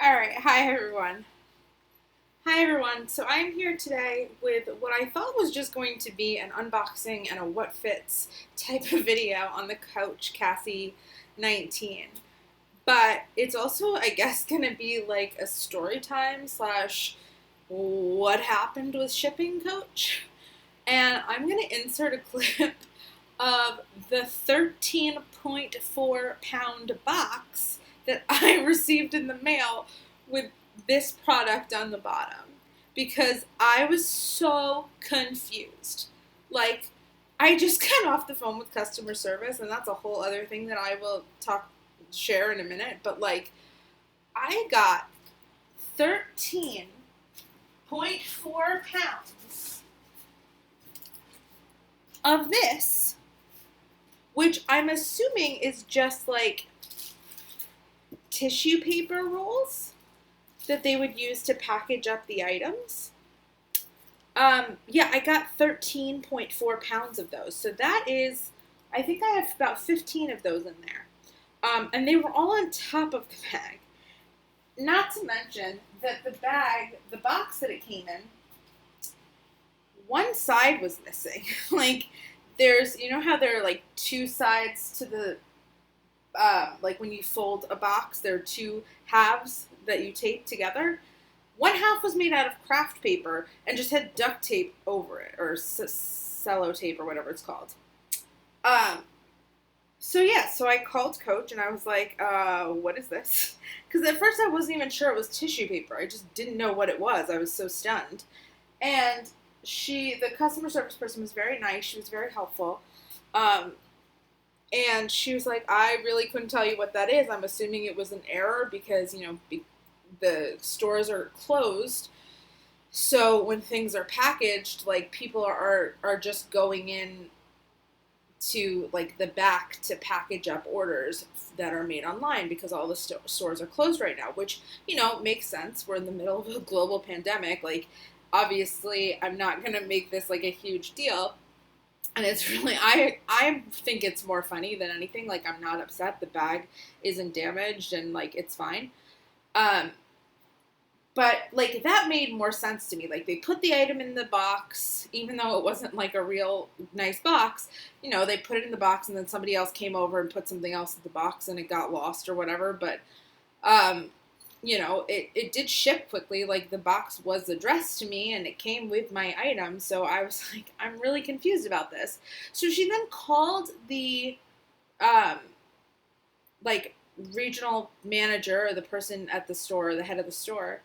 Alright, hi everyone. Hi everyone. So I'm here today with what I thought was just going to be an unboxing and a what fits type of video on the Coach Cassie 19. But it's also, I guess, going to be like a story time slash what happened with shipping Coach. And I'm going to insert a clip of the 13.4 pound box that I received in the mail with this product on the bottom because I was so confused. Like, I just got off the phone with customer service, and that's a whole other thing that I will share in a minute. But like, I got 13.4 pounds of this, which I'm assuming is just like tissue paper rolls that they would use to package up the items. Yeah, I got 13.4 pounds of those. So that is, I think I have about 15 of those in there. And they were all on top of the bag. Not to mention that the box that it came in, one side was missing. Like, you know how there are like two sides to the, like when you fold a box, there are two halves that you tape together. One half was made out of craft paper and just had duct tape over it, or cello tape, or whatever it's called. So I called Coach and I was like, what is this? Because at first I wasn't even sure it was tissue paper. I just didn't know what it was. I was so stunned. And the customer service person was very nice. She was very helpful. And she was like, I really couldn't tell you what that is. I'm assuming it was an error because, the stores are closed. So when things are packaged, like, people are just going in to like the back to package up orders that are made online because all the stores are closed right now, which, makes sense. We're in the middle of a global pandemic. Like, obviously I'm not going to make this like a huge deal. And it's really, I think it's more funny than anything. Like, I'm not upset. The bag isn't damaged and like it's fine. But like, that made more sense to me. Like, they put the item in the box, even though it wasn't like a real nice box. They put it in the box, and then somebody else came over and put something else in the box, and it got lost or whatever. But it did ship quickly. Like, the box was addressed to me and it came with my item. So I was like, I'm really confused about this. So she then called the, like, regional manager, or the person at the store, the head of the store,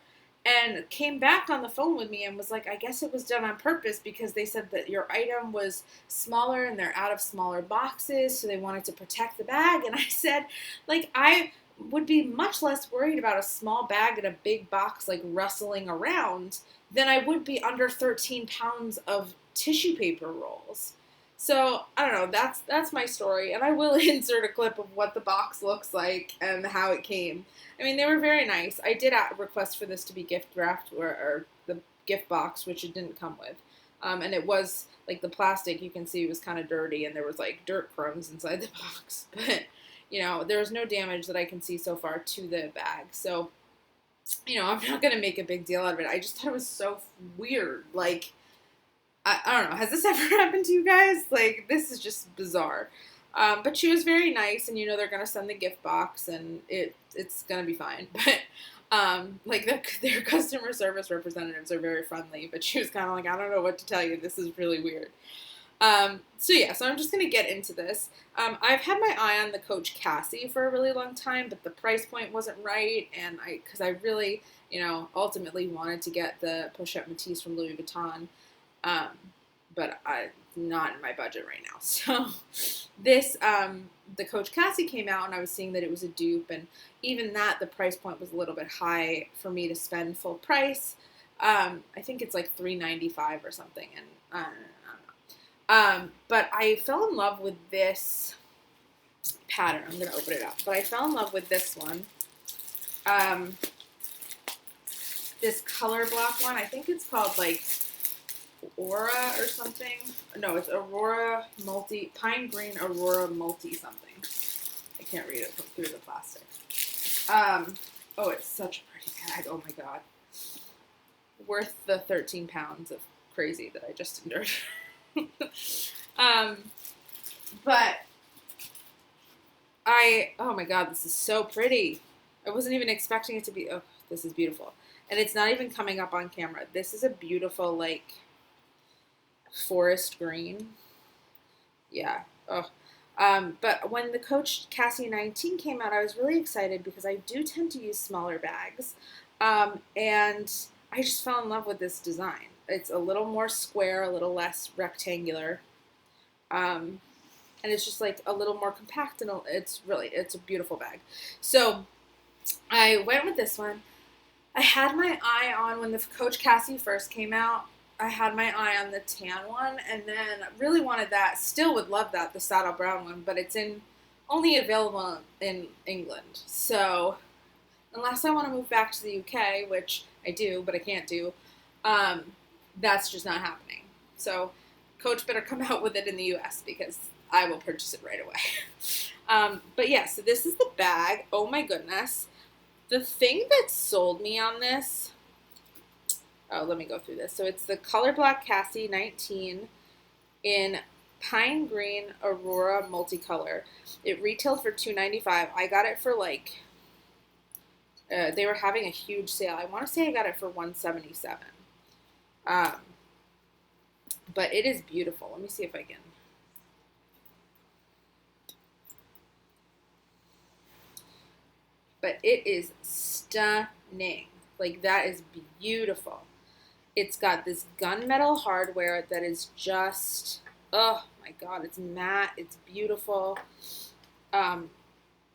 and came back on the phone with me and was like, I guess it was done on purpose because they said that your item was smaller and they're out of smaller boxes, so they wanted to protect the bag. And I said, like, I would be much less worried about a small bag in a big box, like, rustling around than I would be under 13 pounds of tissue paper rolls. So, I don't know, that's my story, and I will insert a clip of what the box looks like and how it came. I mean, they were very nice. I did request for this to be gift wrapped, or the gift box, which it didn't come with. And it was, like, the plastic, you can see, was kind of dirty, and there was, like, dirt crumbs inside the box. But, there was no damage that I can see so far to the bag. So, I'm not going to make a big deal out of it. I just thought it was so weird. Like, I don't know. Has this ever happened to you guys? Like, this is just bizarre. But she was very nice, and they're gonna send the gift box, and it's gonna be fine. But like, their customer service representatives are very friendly, but she was kind of like, I don't know what to tell you. This is really weird. So I'm just gonna get into this. I've had my eye on the Coach Cassie for a really long time, but the price point wasn't right, and because I really, ultimately wanted to get the Pochette Matisse from Louis Vuitton. But not in my budget right now. So this, the Coach Cassie came out, and I was seeing that it was a dupe, and even that, the price point was a little bit high for me to spend full price. I think it's like $3.95 or something, and I don't know. But I fell in love with this pattern. I'm gonna open it up, but I fell in love with this one. This color block one. I think it's called like Aurora or something. No, it's Aurora Pine Green Aurora Multi something. I can't read it through the plastic. Oh, it's such a pretty bag. Oh my God. Worth the 13 pounds of crazy that I just endured. um, but oh my God, this is so pretty. I wasn't even expecting it to be, oh, this is beautiful. And it's not even coming up on camera. This is a beautiful, like, forest green. Yeah. Oh. But when the Coach Cassie 19 came out, I was really excited because I do tend to use smaller bags. And I just fell in love with this design. It's a little more square, a little less rectangular. And it's just like a little more compact, and it's a beautiful bag. So I went with this one. I had my eye on, when the Coach Cassie first came out, I had my eye on the tan one, and then really wanted that. Still would love that, the saddle brown one, but it's only available in England. So unless I want to move back to the UK, which I do, but I can't do, that's just not happening. So Coach better come out with it in the US, because I will purchase it right away. But yeah, so this is the bag. Oh my goodness. The thing that sold me on this, let me go through this. So it's the Color Black Cassie 19 in Pine Green Aurora Multicolor. It retailed for $2.95. I got it for like, they were having a huge sale. I want to say I got it for $177. But it is beautiful. Let me see if I can. But it is stunning. Like, that is beautiful. It's got this gunmetal hardware that is just, oh my God, it's matte, it's beautiful. Oh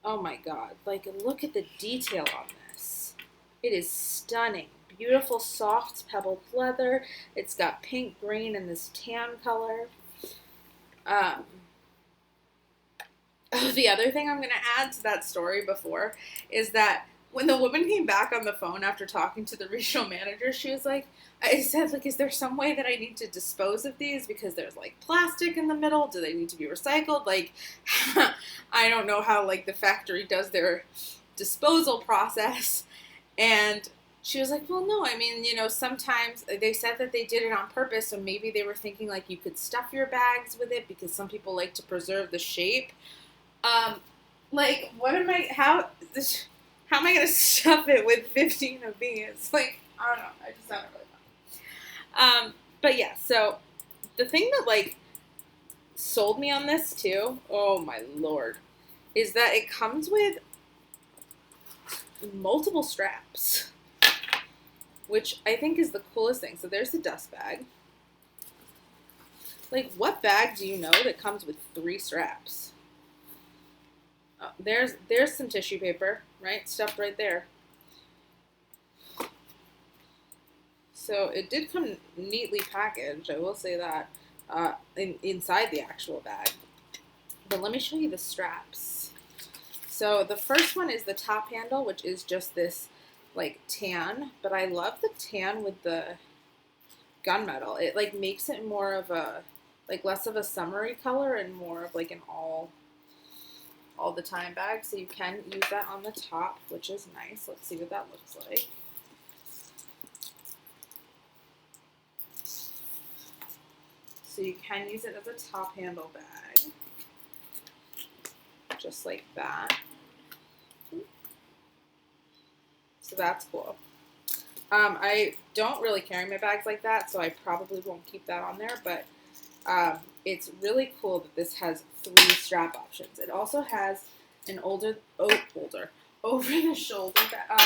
my God, like, look at the detail on this. It is stunning. Beautiful soft pebbled leather. It's got pink, green, and this tan color. The other thing I'm going to add to that story before is that when the woman came back on the phone after talking to the regional manager, she was like, I said, like, is there some way that I need to dispose of these? Because there's, like, plastic in the middle. Do they need to be recycled? Like, I don't know how, like, the factory does their disposal process. And she was like, well, no, I mean, sometimes they said that they did it on purpose. So maybe they were thinking, like, you could stuff your bags with it because some people like to preserve the shape. Like, how am I going to stuff it with 15 of these? Like, I don't know. I just found it really fun. But yeah, so the thing that, like, sold me on this too, oh my Lord, is that it comes with multiple straps, which I think is the coolest thing. So there's the dust bag. Like, what bag do you know that comes with 3 straps? There's some tissue paper, right? Stuffed right there. So it did come neatly packaged, I will say that, inside the actual bag. But let me show you the straps. So the first one is the top handle, which is just this, like, tan. But I love the tan with the gunmetal. It, like, makes it more of a, like, less of a summery color and more of, like, an all the time bag, so you can use that on the top, which is nice. Let's see what that looks like. So you can use it as a top handle bag, just like that. So that's cool. I don't really carry my bags like that, so I probably won't keep that on there, but it's really cool that this has 3 strap options. It also has an over-the-shoulder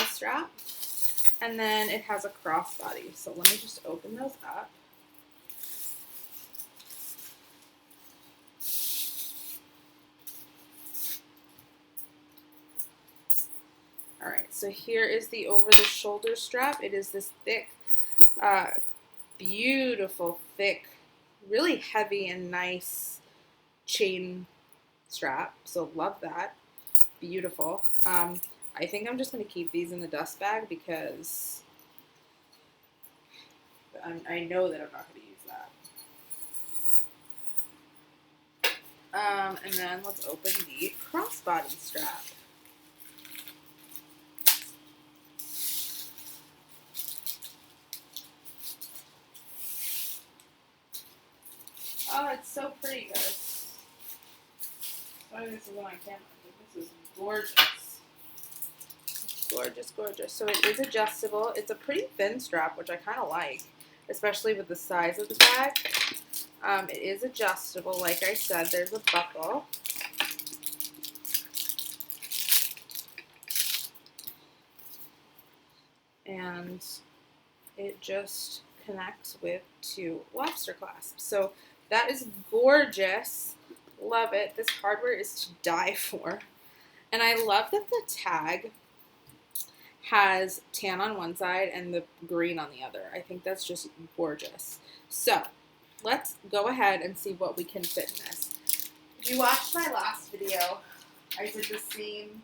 strap, and then it has a crossbody. So let me just open those up. All right, so here is the over-the-shoulder strap. It is this thick, beautiful, thick, really heavy and nice chain strap. So love that. Beautiful. I think I'm just going to keep these in the dust bag because I know that I'm not going to use that. And then let's open the crossbody strap. Oh, it's so pretty, guys. Sorry this isn't on camera, but this is gorgeous. Gorgeous, gorgeous. So it is adjustable. It's a pretty thin strap, which I kind of like, especially with the size of the bag. It is adjustable. Like I said, there's a buckle. And it just connects with 2 lobster clasps. So that is gorgeous. Love it. This hardware is to die for. And I love that the tag has tan on one side and the green on the other. I think that's just gorgeous. So let's go ahead and see what we can fit in this. If you watched my last video, I did the same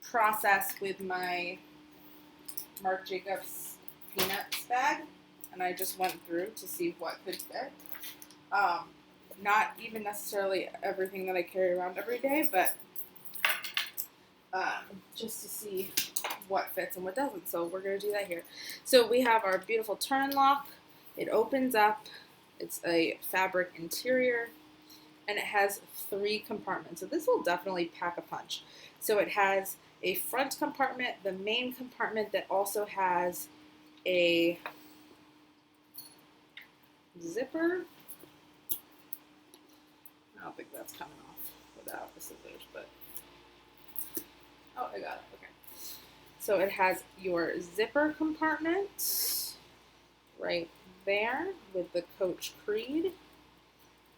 process with my Marc Jacobs Peanuts bag, and I just went through to see what could fit. Not even necessarily everything that I carry around every day, but just to see what fits and what doesn't. So we're going to do that here. So we have our beautiful turn lock. It opens up. It's a fabric interior, and it has 3 compartments. So this will definitely pack a punch. So it has a front compartment, the main compartment that also has a zipper. I don't think that's coming off without the scissors, but oh, I got it. Okay. So it has your zipper compartment right there with the Coach Creed,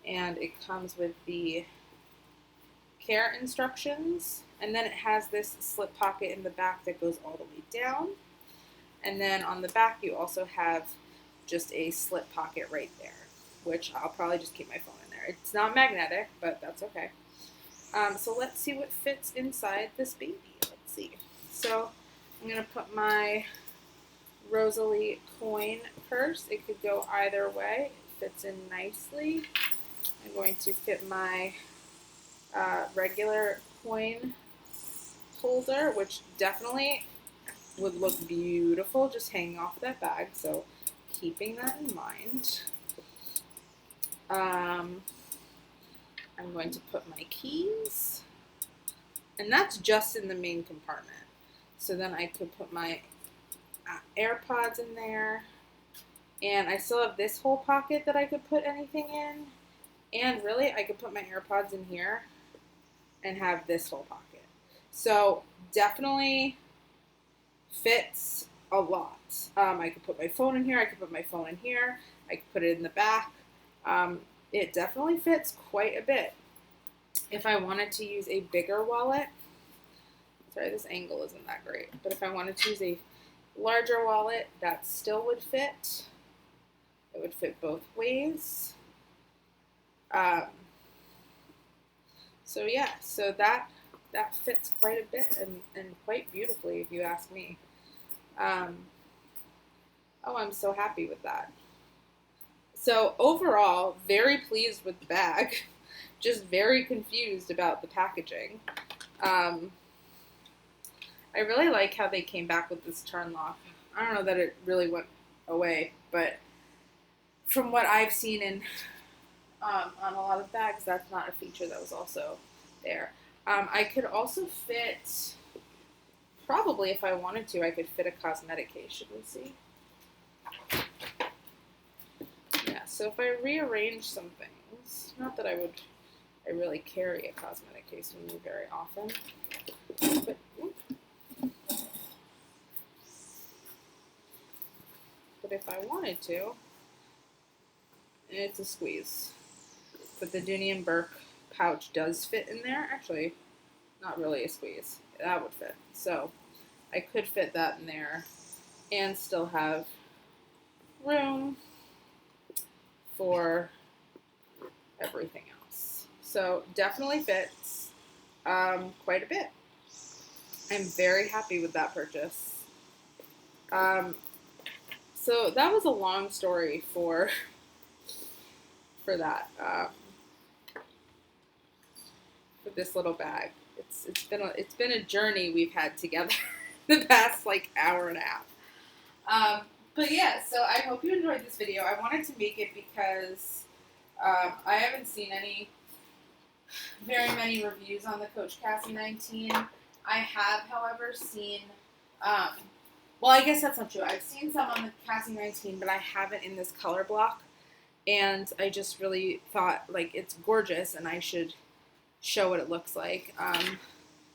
and it comes with the care instructions, and then it has this slip pocket in the back that goes all the way down, and then on the back you also have just a slip pocket right there, which I'll probably just keep my phone in there. It's not magnetic, but that's okay. So let's see what fits inside this baby. Let's see. So I'm going to put my Rosalie coin purse. It could go either way. It fits in nicely. I'm going to fit my regular coin holder, which definitely would look beautiful just hanging off that bag, so keeping that in mind. I'm going to put my keys, and that's just in the main compartment. So then I could put my AirPods in there, and I still have this whole pocket that I could put anything in, and really I could put my AirPods in here and have this whole pocket. So definitely fits a lot. I could put my phone in here, I could put my phone in here, I could put it in the back. It definitely fits quite a bit. If I wanted to use a bigger wallet, sorry, this angle isn't that great, but if I wanted to use a larger wallet, that still would fit. It would fit both ways. So yeah, so that fits quite a bit and quite beautifully, if you ask me. Oh, I'm so happy with that. So overall, very pleased with the bag. Just very confused about the packaging. I really like how they came back with this turn lock. I don't know that it really went away, but from what I've seen in on a lot of bags, that's not a feature that was also there. I could also fit, probably if I wanted to, I could fit a cosmetic case. Should we see? Yeah, so if I rearrange some things, not that I really carry a cosmetic case with me very often, but if I wanted to, and it's a squeeze, but the Dooney and Burke pouch does fit in there. Actually, not really a squeeze. That would fit. So I could fit that in there and still have room for everything else. So definitely fits quite a bit. I'm very happy with that purchase. So that was a long story for that. For this little bag. It's been a journey we've had together the past like hour and a half. But yeah, so I hope you enjoyed this video. I wanted to make it because I haven't seen very many reviews on the Coach Cassie 19. I have, however, seen, well, I guess that's not true. I've seen some on the Cassie 19, but I haven't in this color block. And I just really thought, like, it's gorgeous, and I should show what it looks like.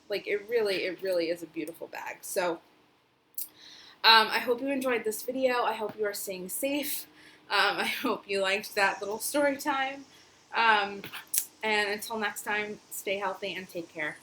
Like, it really is a beautiful bag. So, I hope you enjoyed this video. I hope you are staying safe. I hope you liked that little story time. And until next time, stay healthy and take care.